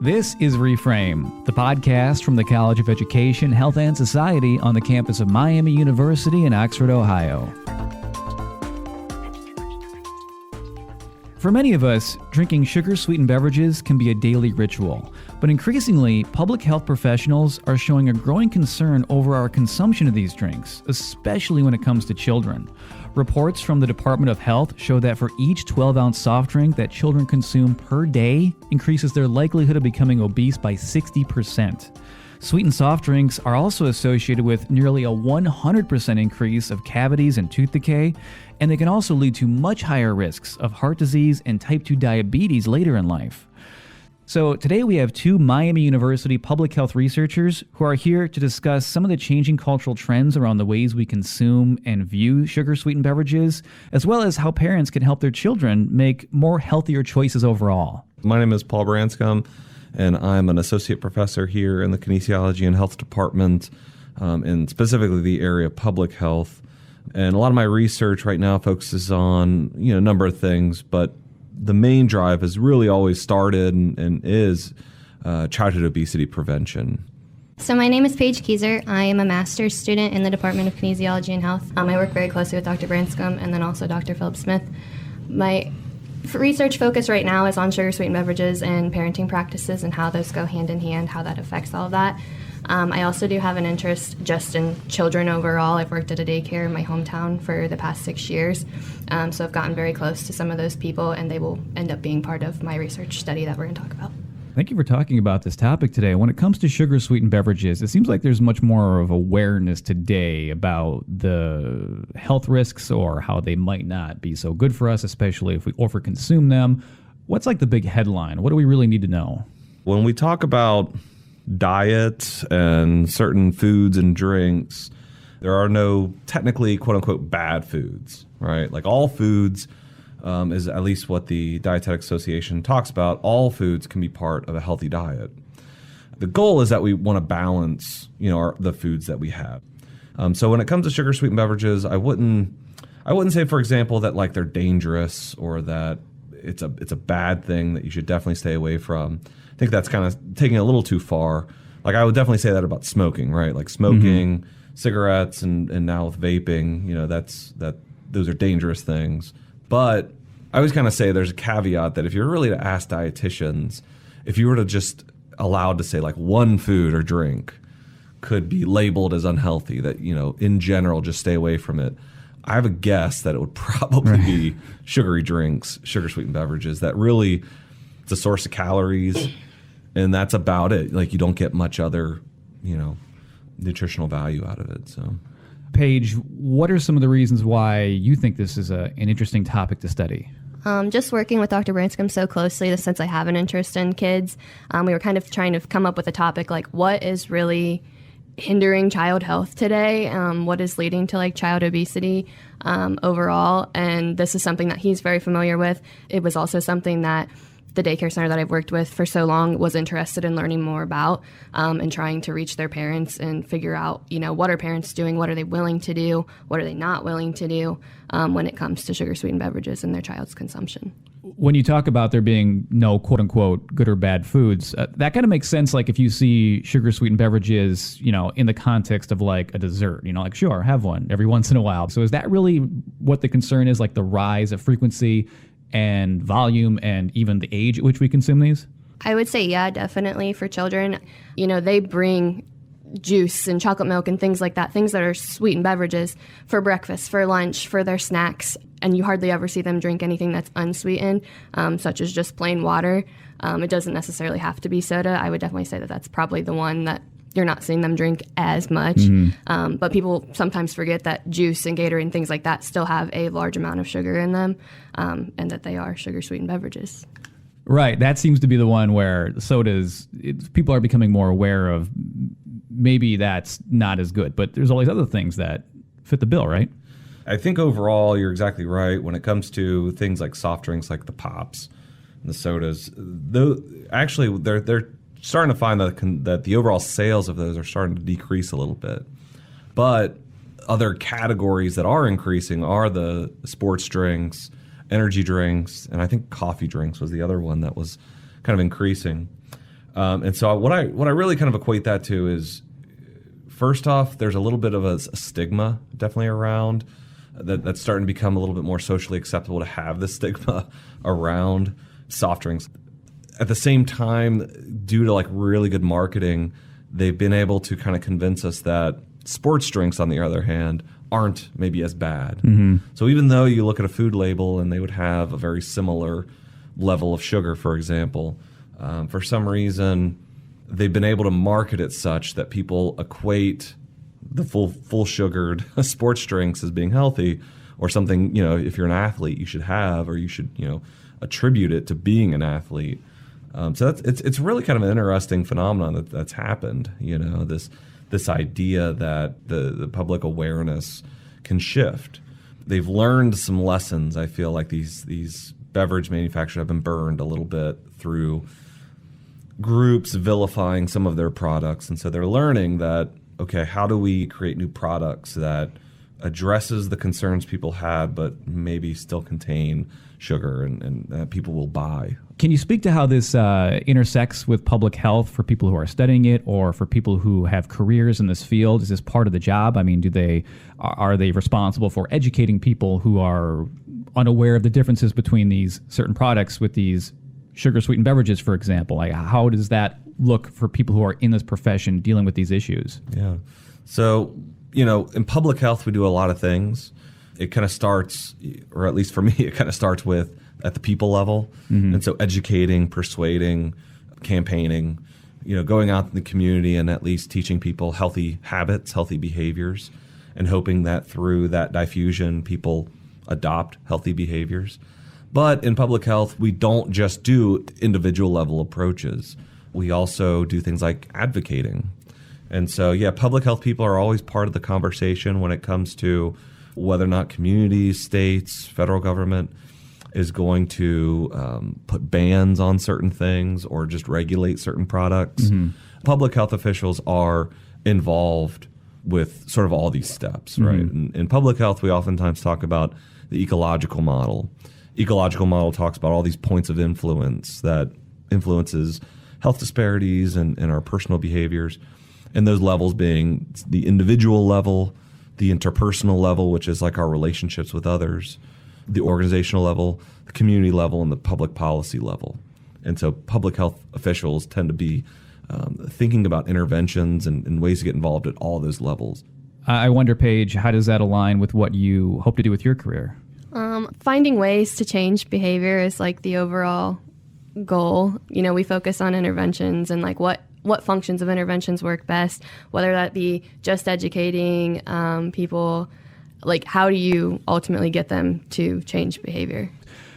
This is Reframe, the podcast from the College of Education, Health, and Society on the campus of Miami University in Oxford, Ohio. For many of us, drinking sugar-sweetened beverages can be a daily ritual, but increasingly, public health professionals are showing a growing concern over our consumption of these drinks, especially when it comes to children. Reports from the Department of Health show that for each 12-ounce soft drink that children consume per day increases their likelihood of becoming obese by 60%. Sweetened soft drinks are also associated with nearly a 100% increase of cavities and tooth decay, and they can also lead to much higher risks of heart disease and type 2 diabetes later in life. So today we have two Miami University public health researchers who are here to discuss some of the changing cultural trends around the ways we consume and view sugar-sweetened beverages, as well as how parents can help their children make more healthier choices overall. My name is Paul Branscombe, and I'm an associate professor here in the Kinesiology and Health Department, in specifically the area of public health. And a lot of my research right now focuses on, a number of things, but the main drive has really always started and is childhood obesity prevention. So my name is Paige Kieser. I am a master's student in the Department of Kinesiology and Health. I work very closely with Dr. Branscombe and then also Dr. Philip Smith. My research focus right now is on sugar-sweetened beverages and parenting practices and how those go hand in hand, how that affects all of that. I also do have an interest just in children overall. I've worked at a daycare in my hometown for the past 6 years, so I've gotten very close to some of those people, and they will end up being part of my research study that we're going to talk about. Thank you for talking about this topic today. When it comes to sugar-sweetened beverages, it seems like there's much more of awareness today about the health risks or how they might not be so good for us, especially if we overconsume them. What's like the big headline? What do we really need to know? When we talk about diet and certain foods and drinks, there are no technically quote-unquote bad foods, right? Like all foods is at least what the Dietetic Association talks about. All foods can be part of a healthy diet. The goal is that we want to balance, the foods that we have. So when it comes to sugar-sweetened beverages, I wouldn't say, for example, that like they're dangerous or that it's a bad thing that you should definitely stay away from. I think that's kind of taking it a little too far. Like I would definitely say that about smoking, right? Like smoking, cigarettes, and now with vaping, those are dangerous things. But I always kind of say there's a caveat that if you're really to ask dietitians, if you were to just allowed to say like one food or drink could be labeled as unhealthy, that, in general, just stay away from it. I have a guess that it would probably be sugary drinks, sugar-sweetened beverages that really, it's a source of calories, and that's about it. Like you don't get much other, nutritional value out of it. So, Paige, what are some of the reasons why you think this is an interesting topic to study? Just working with Dr. Branscombe so closely, since I have an interest in kids, we were kind of trying to come up with a topic like what is really hindering child health today, what is leading to like child obesity overall, and this is something that he's very familiar with. It was also something that the daycare center that I've worked with for so long was interested in learning more about, and trying to reach their parents and figure out, what are parents doing, what are they willing to do, what are they not willing to do when it comes to sugar-sweetened beverages in their child's consumption. When you talk about there being no quote-unquote good or bad foods, that kind of makes sense. Like if you see sugar-sweetened beverages, in the context of like a dessert, like sure, have one every once in a while. So is that really what the concern is, like the rise of frequency and volume and even the age at which we consume these? I would say, yeah, definitely for children. They bring juice and chocolate milk and things like that, things that are sweetened beverages for breakfast, for lunch, for their snacks, and you hardly ever see them drink anything that's unsweetened, such as just plain water. It doesn't necessarily have to be soda. I would definitely say that that's probably the one that you're not seeing them drink as much. But people sometimes forget that juice and Gatorade and things like that still have a large amount of sugar in them, and that they are sugar-sweetened beverages. Right. That seems to be the one where sodas, people are becoming more aware of. Maybe that's not as good, but there's all these other things that fit the bill, right? I think overall you're exactly right when it comes to things like soft drinks, like the pops and the sodas. Though actually, they're starting to find that the overall sales of those are starting to decrease a little bit. But other categories that are increasing are the sports drinks, energy drinks, and I think coffee drinks was the other one that was kind of increasing. And so what I really kind of equate that to is, first off, there's a little bit of a stigma definitely around that's starting to become a little bit more socially acceptable to have this stigma around soft drinks. At the same time, due to like really good marketing, they've been able to kind of convince us that sports drinks, on the other hand, aren't maybe as bad. So even though you look at a food label and they would have a very similar level of sugar, for example, for some reason, they've been able to market it such that people equate the full sugared sports drinks as being healthy, or something, if you're an athlete, you should have, or you should, attribute it to being an athlete. So it's really kind of an interesting phenomenon that's happened. This idea that the public awareness can shift. They've learned some lessons. I feel like these beverage manufacturers have been burned a little bit through groups vilifying some of their products, and so they're learning that, okay, how do we create new products that addresses the concerns people had, but maybe still contain sugar and that people will buy. Can you speak to how this intersects with public health for people who are studying it, or for people who have careers in this field? Is this part of the job? I mean, are they responsible for educating people who are unaware of the differences between these certain products with these sugar-sweetened beverages, for example? Like, how does that look for people who are in this profession dealing with these issues? Yeah. So, in public health, we do a lot of things. It kind of starts, or at least for me, it kind of starts with at the people level. Mm-hmm. And so educating, persuading, campaigning, going out in the community and at least teaching people healthy habits, healthy behaviors, and hoping that through that diffusion, people adopt healthy behaviors. But in public health, we don't just do individual level approaches. We also do things like advocating. And so, yeah, public health people are always part of the conversation when it comes to whether or not communities, states, federal government is going to put bans on certain things or just regulate certain products. Mm-hmm. Public health officials are involved with sort of all these steps, right? Mm-hmm. In public health, we oftentimes talk about the ecological model. Ecological model talks about all these points of influence that influences health disparities and our personal behaviors. And those levels being the individual level, the interpersonal level, which is like our relationships with others, the organizational level, the community level, and the public policy level. And so public health officials tend to be thinking about interventions and ways to get involved at all those levels. I wonder, Paige, how does that align with what you hope to do with your career? Finding ways to change behavior is like the overall goal. We focus on interventions and like what functions of interventions work best, whether that be just educating people, like how do you ultimately get them to change behavior?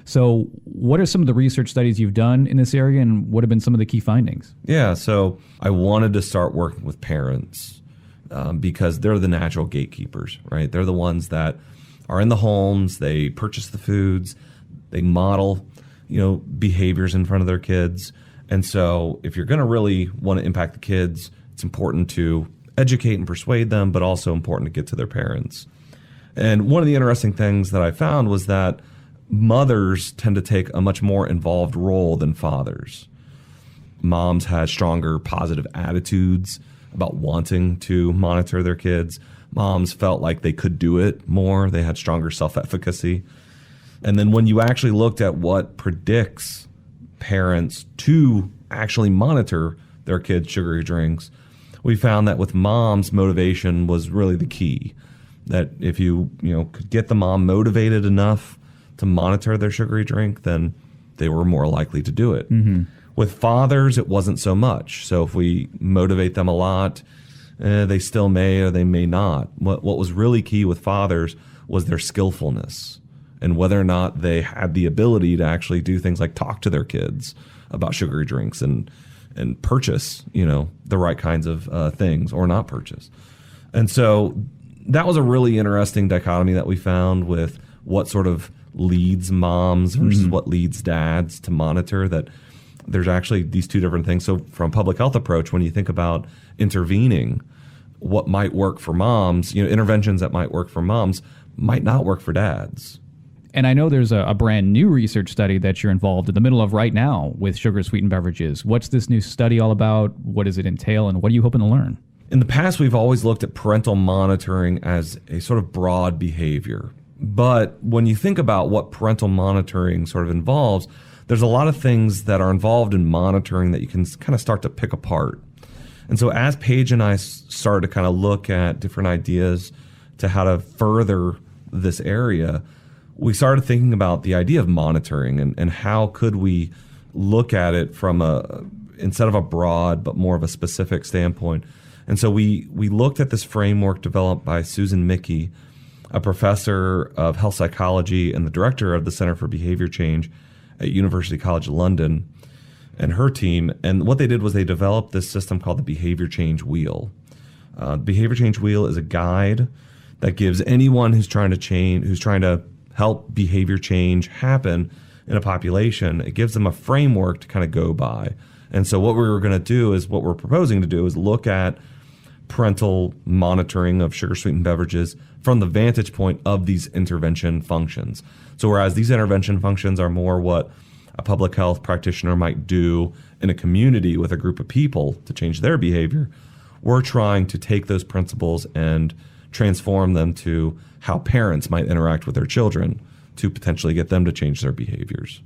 So what are some of the research studies you've done in this area, and what have been some of the key findings? Yeah, so I wanted to start working with parents because they're the natural gatekeepers, right? They're the ones that are in the homes, they purchase the foods, they model, behaviors in front of their kids. And so if you're going to really want to impact the kids, it's important to educate and persuade them, but also important to get to their parents. And one of the interesting things that I found was that mothers tend to take a much more involved role than fathers. Moms had stronger positive attitudes about wanting to monitor their kids. Moms felt like they could do it more. They had stronger self-efficacy. And then when you actually looked at what predicts parents to actually monitor their kids' sugary drinks, we found that with moms, motivation was really the key. That if you could get the mom motivated enough to monitor their sugary drink, then they were more likely to do it. Mm-hmm. With fathers, it wasn't so much. So if we motivate them a lot, they still may or they may not. What was really key with fathers was their skillfulness and whether or not they had the ability to actually do things like talk to their kids about sugary drinks and purchase, the right kinds of things or not purchase. And so that was a really interesting dichotomy that we found with what sort of leads moms versus what leads dads to monitor, that there's actually these two different things. So from a public health approach, when you think about intervening, what might work for moms, interventions that might work for moms might not work for dads. And I know there's a brand new research study that you're involved in the middle of right now with sugar-sweetened beverages. What's this new study all about? What does it entail, and what are you hoping to learn? In the past, we've always looked at parental monitoring as a sort of broad behavior. But when you think about what parental monitoring sort of involves, there's a lot of things that are involved in monitoring that you can kind of start to pick apart. And so as Paige and I started to kind of look at different ideas to how to further this area, we started thinking about the idea of monitoring and how could we look at it from instead of a broad but more of a specific standpoint. And so we looked at this framework developed by Susan Mickey, a professor of health psychology and the director of the Center for Behavior Change at University College London, and her team. And what they did was they developed this system called the Behavior Change Wheel. The Behavior Change Wheel is a guide that gives anyone who's trying to help behavior change happen in a population, it gives them a framework to kind of go by. And so what we're proposing to do is look at parental monitoring of sugar-sweetened beverages from the vantage point of these intervention functions. So whereas these intervention functions are more what a public health practitioner might do in a community with a group of people to change their behavior, we're trying to take those principles and transform them to how parents might interact with their children to potentially get them to change their behaviors.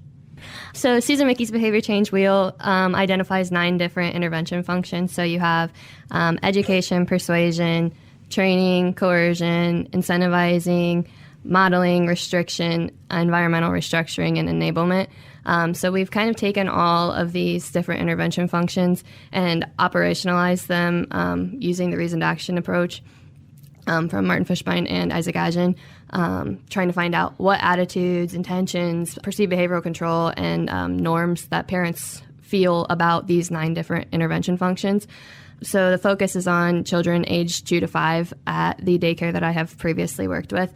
So Susan Mickey's Behavior Change Wheel identifies 9 different intervention functions. So you have education, persuasion, training, coercion, incentivizing, modeling, restriction, environmental restructuring, and enablement. So we've kind of taken all of these different intervention functions and operationalized them using the reasoned action approach from Martin Fishbein and Isaac Agen, trying to find out what attitudes, intentions, perceived behavioral control, and norms that parents feel about these 9 different intervention functions. So the focus is on children aged 2 to 5 at the daycare that I have previously worked with,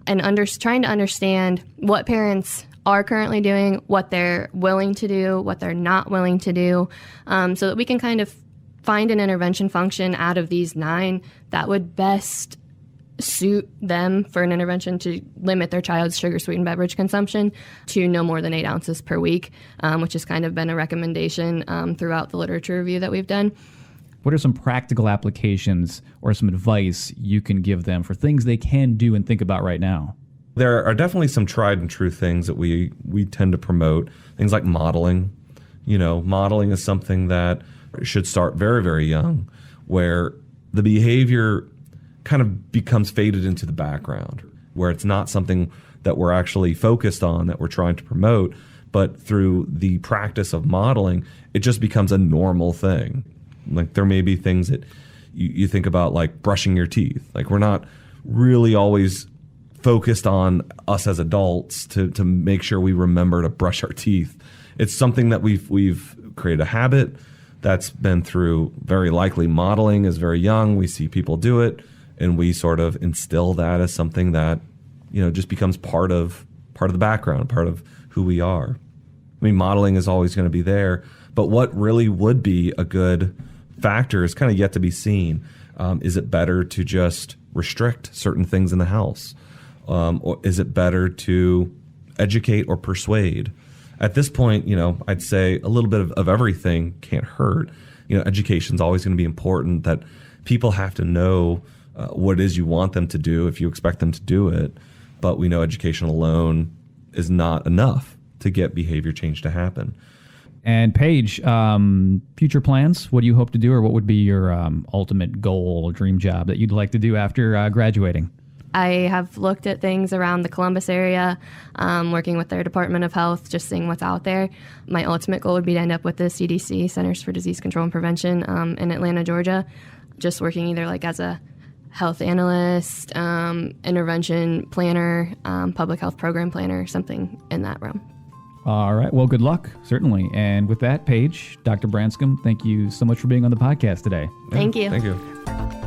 and trying to understand what parents are currently doing, what they're willing to do, what they're not willing to do, so that we can kind of find an intervention function out of these 9 that would best suit them for an intervention to limit their child's sugar-sweetened beverage consumption to no more than 8 ounces per week, which has kind of been a recommendation throughout the literature review that we've done. What are some practical applications or some advice you can give them for things they can do and think about right now? There are definitely some tried and true things that we tend to promote, things like modeling. Modeling is something that should start very, very young, where the behavior kind of becomes faded into the background, where it's not something that we're actually focused on, that we're trying to promote, but through the practice of modeling, it just becomes a normal thing. Like there may be things that you think about, like brushing your teeth. Like we're not really always focused on us as adults to make sure we remember to brush our teeth. It's something that we've created a habit that's been through very likely modeling as very young. We see people do it, and we sort of instill that as something that just becomes part of the background, part of who we are. I mean, modeling is always going to be there, but what really would be a good factor is kind of yet to be seen. Is it better to just restrict certain things in the house? Or is it better to educate or persuade? At this point, I'd say a little bit of everything can't hurt. Education is always going to be important, that people have to know what it is you want them to do if you expect them to do it. But we know education alone is not enough to get behavior change to happen. And Paige, future plans? What do you hope to do, or what would be your ultimate goal or dream job that you'd like to do after graduating? I have looked at things around the Columbus area, working with their Department of Health, just seeing what's out there. My ultimate goal would be to end up with the CDC, Centers for Disease Control and Prevention, in Atlanta, Georgia, just working either like as a health analyst, intervention planner, public health program planner, something in that realm. All right. Well, good luck, certainly. And with that, Paige, Dr. Branscombe, thank you so much for being on the podcast today. Thank you. Thank you.